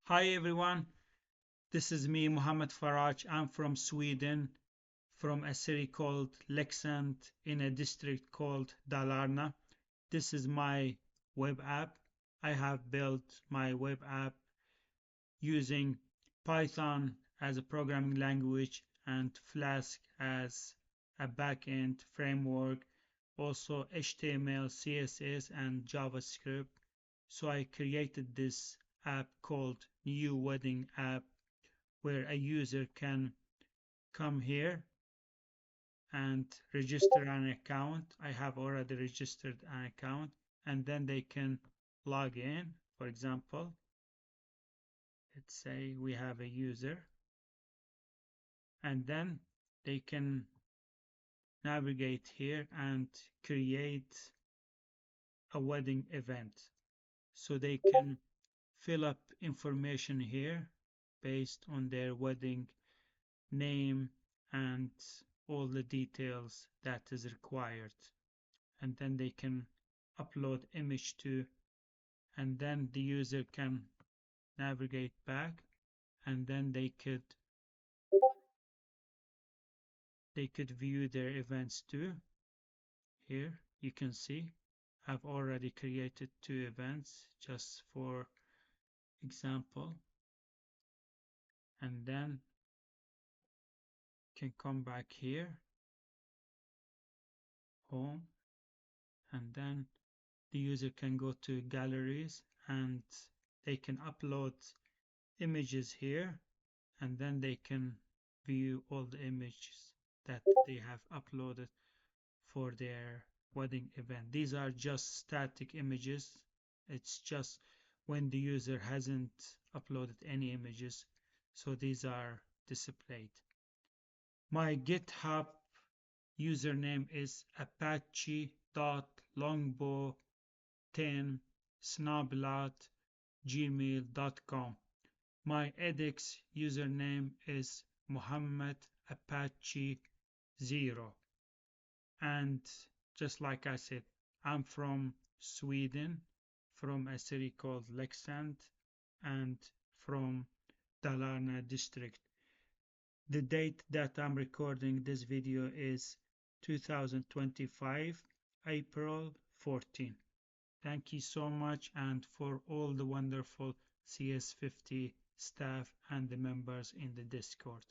Hi everyone, this is me, Mohammed Faraj. I'm from Sweden, from a city called Leksand in a district called Dalarna. This is my web app. I have built my web app using Python as a programming language and Flask as a backend framework, also HTML, CSS, and JavaScript. So I created this app called New Wedding App where a user can come here and register an account. I have already registered an account, and then they can log in. For example, let's say we have a user, and then they can navigate here and create a wedding event. So they can fill up information here based on their wedding name and all the details that is required, and then they can upload image too, and then the user can navigate back, and then they could view their events too. Here you can see I've already created 2 events just for example, and then can come back here, home, and then the user can go to galleries and they can upload images here, and then they can view all the images that they have uploaded for their wedding event. These are just static images. It's just when the user hasn't uploaded any images, so these are displayed. My GitHub username is apache.longbow10snoblat@gmail.com. My edX username is Muhammad Apache 0. And just like I said, I'm from Sweden, from a city called Leksand, and from Dalarna district. The date that I'm recording this video is 2025, April 14. Thank you so much, and for all the wonderful CS50 staff and the members in the Discord.